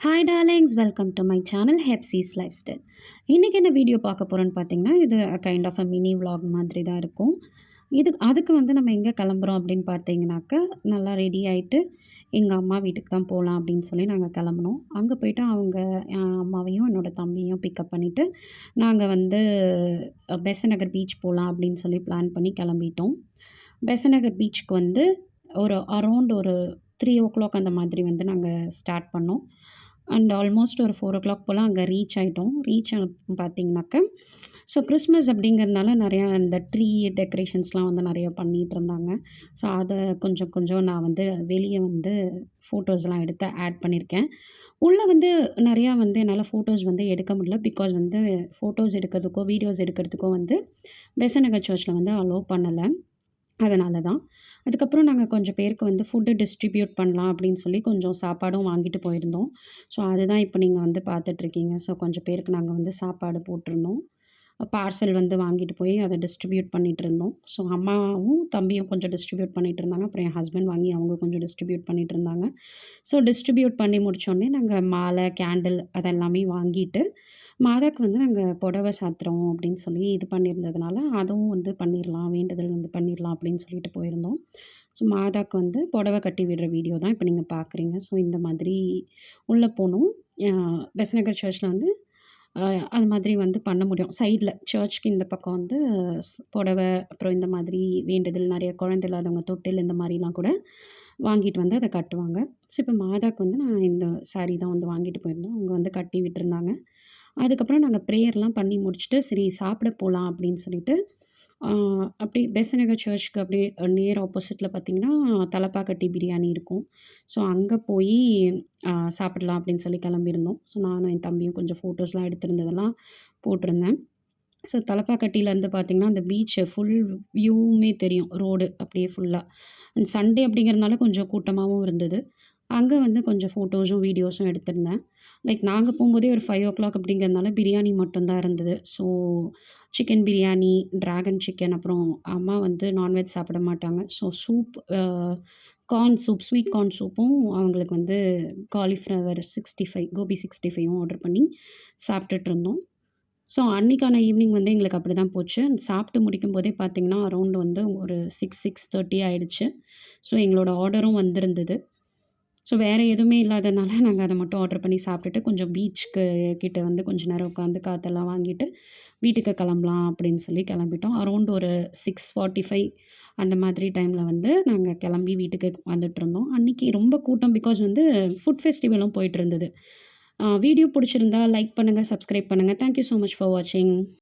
Hi darlings, welcome to my channel Hepzi's lifestyle. இன்றைக்கி என்ன video பார்க்க போகிறோன்னு பார்த்தீங்கன்னா, இது kind of a mini vlog மாதிரி தான் இருக்கும். அதுக்கு வந்து நம்ம எங்கே கிளம்புறோம் அப்படின்னு பார்த்தீங்கன்னாக்கா, நல்லா ரெடி ஆகிட்டு எங்கள் அம்மா வீட்டுக்கு தான் போகலாம் அப்படின்னு சொல்லி நாங்கள் கிளம்புனோம். அங்கே போய்ட்டு அவங்க என் அம்மாவையும் என்னோடய தம்பியும் பிக்கப் பண்ணிவிட்டு நாங்கள் வந்து பெசநகர் பீச் போகலாம் அப்படின்னு சொல்லி பிளான் பண்ணி கிளம்பிட்டோம். பெசநகர் பீச்சுக்கு வந்து அரௌண்ட் ஒரு 3:00 அந்த மாதிரி வந்து நாங்கள் ஸ்டார்ட் பண்ணோம். அண்ட் ஆல்மோஸ்ட் ஒரு 4:00 போல் அங்கே ரீச் ஆகிட்டோம். ரீச் பார்த்தீங்கன்னாக்கா, ஸோ கிறிஸ்மஸ் அப்படிங்கிறதுனால நிறையா இந்த ட்ரீ டெக்கரேஷன்ஸ்லாம் வந்து நிறைய பண்ணிகிட்டு இருந்தாங்க. ஸோ அதை கொஞ்சம் கொஞ்சம் நான் வந்து வெளியே வந்து ஃபோட்டோஸ்லாம் எடுத்து ஆட் பண்ணியிருக்கேன். உள்ளே வந்து நிறையா வந்து என்னால் ஃபோட்டோஸ் வந்து எடுக்க முடியல. பிகாஸ் வந்து ஃபோட்டோஸ் எடுக்கிறதுக்கோ வீடியோஸ் எடுக்கிறதுக்கோ வந்து பெசநகர் சர்ச்சில் வந்து அலோவ் பண்ணலை. அதனால தான். அதுக்கப்புறம் நாங்கள் கொஞ்சம் பேருக்கு வந்து ஃபுட்டு டிஸ்ட்ரிபியூட் பண்ணலாம் அப்படின்னு சொல்லி கொஞ்சம் சாப்பாடும் வாங்கிட்டு போயிருந்தோம். ஸோ அதுதான் இப்போ நீங்கள் வந்து பார்த்துட்ருக்கீங்க. ஸோ கொஞ்சம் பேருக்கு நாங்கள் வந்து சாப்பாடு போட்டிருந்தோம். பார்சல் வந்து வாங்கிட்டு போய் அதை டிஸ்ட்ரிபியூட் பண்ணிகிட்ருந்தோம். ஸோ அம்மாவும் தம்பியும் கொஞ்சம் டிஸ்ட்ரிபியூட் பண்ணிகிட்ருந்தாங்க. அப்புறம் என் ஹஸ்பண்ட் வாங்கி அவங்க கொஞ்சம் டிஸ்ட்ரிபியூட் பண்ணிகிட்ருந்தாங்க. ஸோ டிஸ்ட்ரிபியூட் பண்ணி முடித்தோடனே நாங்கள் மாலை, கேண்டில் அதெல்லாமே வாங்கிட்டு மாதாக்கு வந்து நாங்கள் புடவை சாத்துறோம் அப்படின்னு சொல்லி இது பண்ணியிருந்ததுனால, அதுவும் வந்து பண்ணிடலாம், வேண்டுதல் வந்து பண்ணிடலாம் அப்படின்னு சொல்லிட்டு போயிருந்தோம். ஸோ மாதாக்கு வந்து புடவை கட்டி விடுற வீடியோ தான் இப்போ நீங்கள் பார்க்குறீங்க. ஸோ இந்த மாதிரி உள்ளே போனோம். பெசநகர் சர்ச்சில் வந்து அது மாதிரி வந்து பண்ண முடியும். சைடில் சர்ச்சுக்கு இந்த பக்கம் வந்து புடவை, அப்புறம் இந்த மாதிரி வேண்டுதல் நிறைய குழந்தை இல்லாதவங்க தொட்டில் இந்த மாதிரிலாம் கூட வாங்கிட்டு வந்து அதை கட்டுவாங்க. ஸோ இப்போ மாதாக்கு வந்து நான் இந்த சாரீ தான் வந்து வாங்கிட்டு போயிருந்தோம். அவங்க வந்து கட்டி விட்டுருந்தாங்க. அதுக்கப்புறம் நாங்கள் ப்ரேயர்லாம் பண்ணி முடிச்சுட்டு, சரி சாப்பிட போகலாம் அப்படின்னு சொல்லிட்டு, அப்படி பெசநகர் சர்ச்சுக்கு அப்படியே நியர் ஆப்போசிட்டில் பார்த்தீங்கன்னா, தலப்பாக்கட்டி பிரியாணி இருக்கும். ஸோ அங்கே போய் சாப்பிடலாம் அப்படின்னு சொல்லி கிளம்பியிருந்தோம். ஸோ நானும் என் தம்பியும் கொஞ்சம் ஃபோட்டோஸ்லாம் எடுத்திருந்ததெல்லாம் போட்டிருந்தேன். ஸோ தலப்பாக்கட்டியிலேருந்து பார்த்திங்கன்னா, அந்த பீச்சு ஃபுல் வியூவுமே தெரியும். ரோடு அப்படியே ஃபுல்லாக. அண்ட் சண்டே அப்படிங்கிறதுனால கொஞ்சம் கூட்டமாகவும் இருந்தது. அங்கே வந்து கொஞ்சம் ஃபோட்டோஸும், வீடியோஸும் எடுத்திருந்தேன். லைக் நாங்கள் போகும்போதே ஒரு 5:00 அப்படிங்கிறதுனால பிரியாணி மட்டும் தான் இருந்தது. So chicken biryani, dragon chicken, அப்புறம் அம்மா வந்து நான்வெஜ் சாப்பிட மாட்டாங்க. So soup, corn soup, sweet corn சூப்பும், அவங்களுக்கு வந்து காலிஃப்ளவர் 65, கோபி 65யும் ஆர்டர் பண்ணி சாப்பிட்டுட்ருந்தோம். ஸோ அன்றைக்கான ஈவினிங் வந்து எங்களுக்கு அப்படி தான் போச்சு. சாப்பிட்டு முடிக்கும்போதே பார்த்திங்கன்னா, அரௌண்ட் வந்து ஒரு 6:30 ஆயிடுச்சு. ஸோ எங்களோட ஆர்டரும் வந்திருந்தது. ஸோ வேறு எதுவுமே இல்லாதனால நாங்கள் அதை மட்டும் ஆர்டர் பண்ணி சாப்பிட்டுட்டு கொஞ்சம் பீச்சுக்கு கிட்ட வந்து கொஞ்சம் நேரம் உட்காந்து காற்றெல்லாம் வாங்கிட்டு வீட்டுக்கு கிளம்பலாம் அப்படின்னு சொல்லி கிளம்பிட்டோம். அரௌண்ட் ஒரு 6:45 அந்த மாதிரி டைமில் வந்து நாங்கள் கிளம்பி வீட்டுக்கு வந்துட்டுருந்தோம். அன்றைக்கி ரொம்ப கூட்டம். பிகாஸ் வந்து ஃபுட் ஃபெஸ்டிவலும் போயிட்டுருந்தது. வீடியோ பிடிச்சிருந்தா லைக் பண்ணுங்கள், சப்ஸ்கிரைப் பண்ணுங்கள். Thank you so much for வாட்சிங்.